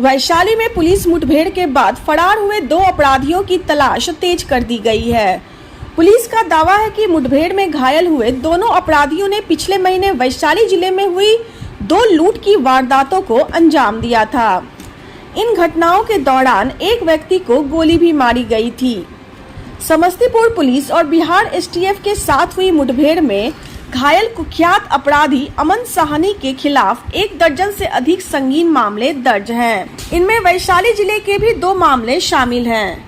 वैशाली में पुलिस मुठभेड़ के बाद फरार हुए 2 अपराधियों की तलाश तेज कर दी गई है। पुलिस का दावा है कि मुठभेड़ में घायल हुए दोनों अपराधियों ने पिछले महीने वैशाली जिले में हुई 2 लूट की वारदातों को अंजाम दिया था। इन घटनाओं के दौरान एक व्यक्ति को गोली भी मारी गई थी। समस्तीपुर पुलिस और बिहार एसटीएफ के साथ हुई मुठभेड़ में घायल कुख्यात अपराधी अमन साहनी के खिलाफ 1 दर्जन से अधिक संगीन मामले दर्ज हैं। इनमें वैशाली जिले के भी 2 मामले शामिल हैं।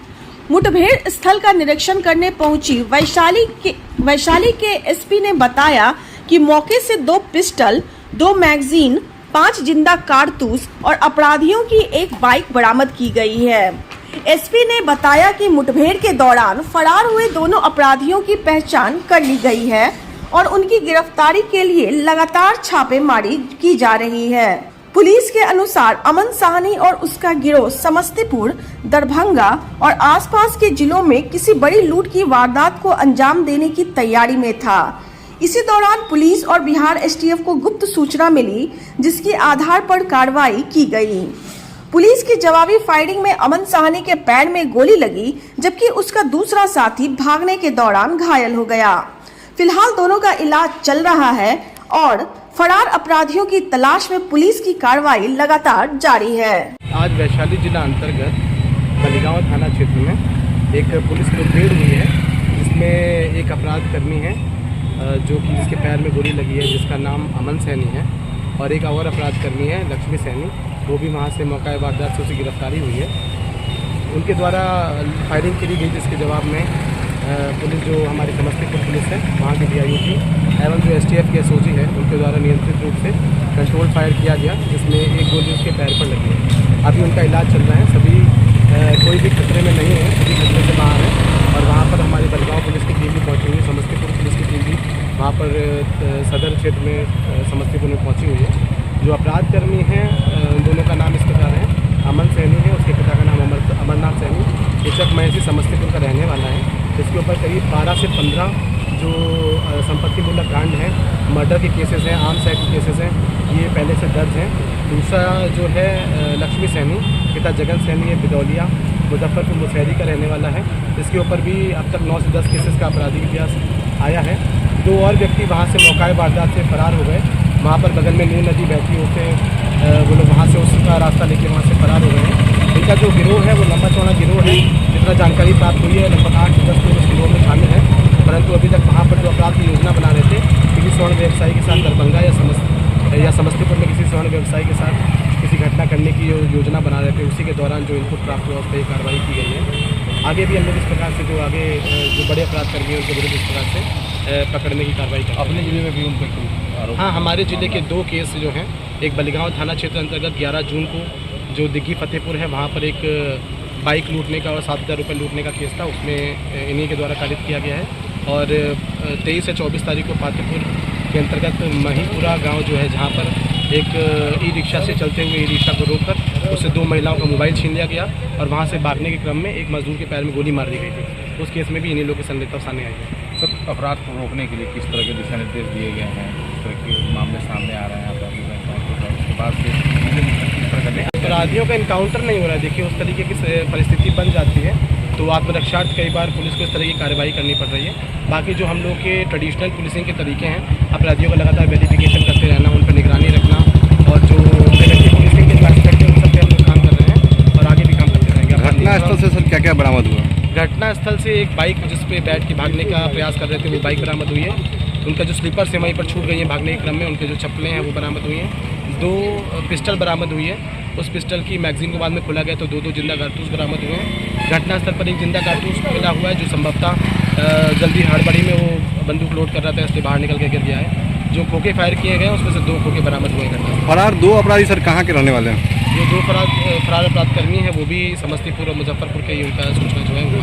मुठभेड़ स्थल का निरीक्षण करने पहुंची वैशाली के एसपी ने बताया कि मौके से 2 पिस्टल, 2 मैगजीन, 5 जिंदा कारतूस और अपराधियों की 1 बाइक बरामद की गई है। एसपी ने बताया कि मुठभेड़ के दौरान फरार हुए दोनों अपराधियों की पहचान कर ली गई है और उनकी गिरफ्तारी के लिए लगातार छापेमारी की जा रही है। पुलिस के अनुसार अमन साहनी और उसका गिरोह समस्तीपुर, दरभंगा और आसपास के जिलों में किसी बड़ी लूट की वारदात को अंजाम देने की तैयारी में था। इसी दौरान पुलिस और बिहार एसटीएफ को गुप्त सूचना मिली, जिसके आधार पर कार्रवाई की गई। पुलिस की जवाबी फायरिंग में अमन साहनी के पैर में गोली लगी, जबकि उसका दूसरा साथी भागने के दौरान घायल हो गया। फिलहाल दोनों का इलाज चल रहा है और फरार अपराधियों की तलाश में पुलिस की कार्रवाई लगातार जारी है। आज वैशाली जिला अंतर्गत बलिगांव थाना क्षेत्र में एक पुलिस मुठभेड़ हुई है, जिसमें एक अपराध कर्मी है जिसके पैर में गोली लगी है, जिसका नाम अमन सैनी है, और एक और अपराध कर्मी है लक्ष्मी सैनी, वो भी वहाँ से मौका वारदात से उसकी गिरफ्तारी हुई है। उनके द्वारा फायरिंग की गई, जिसके जवाब में पुलिस जो हमारी समस्तीपुर पुलिस है वहाँ की DIO की एवं जो STF के SOG है उनके द्वारा नियंत्रित रूप से कंट्रोल फायर किया गया, जिसमें एक गोली उसके पैर पर लगी है। अभी उनका इलाज चल रहा है। सभी कोई भी खतरे में नहीं है, सभी खतरे से बाहर है। और वहाँ पर हमारी बलिगांव पुलिस की टीम भी पहुँची हुई है, समस्तीपुर पुलिस की टीम भी वहाँ पर सदर क्षेत्र में समस्तीपुर में पहुँची हुई है। जो अपराध कर्मी हैं दोनों का नाम इस प्रकार है, अमन सैनी है, उसके पिता का नाम अमरनाथ सैनी, इचक महसी समस्तीपुर का रहने वाला है। इसके ऊपर करीब 12 से 15 जो संपत्ति मूलक कांड है, मर्डर के केसेस हैं, आर्म्स एक्ट के केसेस हैं, ये पहले से दर्ज हैं। दूसरा जो है लक्ष्मी सैनी, पिता जगन सैनी है, बिदौलिया मुजफ्फरपुर मुसहरी का रहने वाला है। इसके ऊपर भी अब तक 9 से 10 केसेस का आपराधिक इतिहास आया है। 2 और व्यक्ति वहाँ से मौका वारदात से फरार हो गए। वहाँ पर बगल में नून नदी बहती होते वो लोग वहाँ से उसका रास्ता लेके वहाँ से फरार हो गए हैं। इनका जो गिरोह है वो लंबा चौड़ा गिरोह है। जितना जानकारी प्राप्त हुई है लगभग 8 से 10 लोग इस गिरोह में शामिल हैं, परंतु अभी तक वहाँ पर जो अपराध की योजना बना रहे थे किसी स्वर्ण व्यवसायी के साथ दरभंगा या समस्तीपुर में किसी स्वर्ण व्यवसायी के साथ किसी घटना करने की योजना बना रहे थे, उसी के दौरान जो इनपुट प्राप्त हुआ उस पर कार्रवाई की गई है। आगे भी हम लोग इस प्रकार से जो बड़े अपराध कर्मी हैं उनके विरुद्ध इस प्रकार से पकड़ने की कार्रवाई करें। अपने जिले में भी उन पर हाँ, हमारे जिले के 2 केस जो हैं, एक बलिगांव थाना क्षेत्र अंतर्गत 11 जून को जो दिग्गी फतेहपुर है वहाँ पर एक बाइक लूटने का और 7,000 रुपये लूटने का केस था, उसमें इन्हीं के द्वारा कारित किया गया है। और 23 से 24 तारीख को पातेपुर के अंतर्गत महीपुरा गांव जो है, जहां पर एक ई-रिक्शा से चलते हुए ई-रिक्शा को रोककर उससे 2 महिलाओं का मोबाइल छीन लिया गया और वहां से भागने के क्रम में एक मजदूर के पैर में गोली मार दी गई थी। उस केस में भी इन्हीं लोगों की संलिप्तता सामने आई है। सर, अपराध को रोकने के लिए किस तरह के दिशा निर्देश दिए गए हैं, किस तरह के मामले सामने आ रहे हैं उसके बाद से अपराधियों का इनकाउंटर नहीं हो रहा है। देखिए, उस तरीके की परिस्थिति बन जाती है तो आत्मरक्षार्थ कई बार पुलिस को इस तरह की कार्रवाई करनी पड़ रही है। बाकी जो हम लोग के ट्रेडिशनल पुलिसिंग के तरीके हैं, अपराधियों का लगातार वेरिफिकेशन करते रहना, उन पर निगरानी रखना, और जो प्रिवेंटिव पुलिसिंग के जो एस्पेक्ट है उन सब पे हम लोग काम कर रहे हैं और आगे भी काम करते रहेंगे। घटनास्थल से सर क्या क्या बरामद हुआ? घटनास्थल से एक बाइक जिस पे बैठ के भागने का प्रयास कर रहे थे वो बाइक बरामद हुई है। उनका जो स्लीपर्स है वहीं पर छूट गई हैं भागने के क्रम में, उनके जो चप्पलें हैं वो बरामद हुई हैं। 2 पिस्टल बरामद हुई है। उस पिस्टल की मैगजीन को बाद में खोला गया तो 2 जिंदा कारतूस बरामद हुए हैं। घटनास्थल पर एक जिंदा कारतूस मिला हुआ है, जो संभवतः जल्दी हड़बड़ी में वो बंदूक लोड कर रहा था, इसलिए बाहर निकल के गिर गया है। जो खोखे फायर किए गए उसमें से 2 खोखे बरामद हुए हैं। फरार 2 अपराधी सर कहाँ के रहने वाले हैं? जो 2 फरार अपराध कर्मी हैं वो भी समस्तीपुर और मुजफ्फरपुर के ही, उनका सूचना जो है वो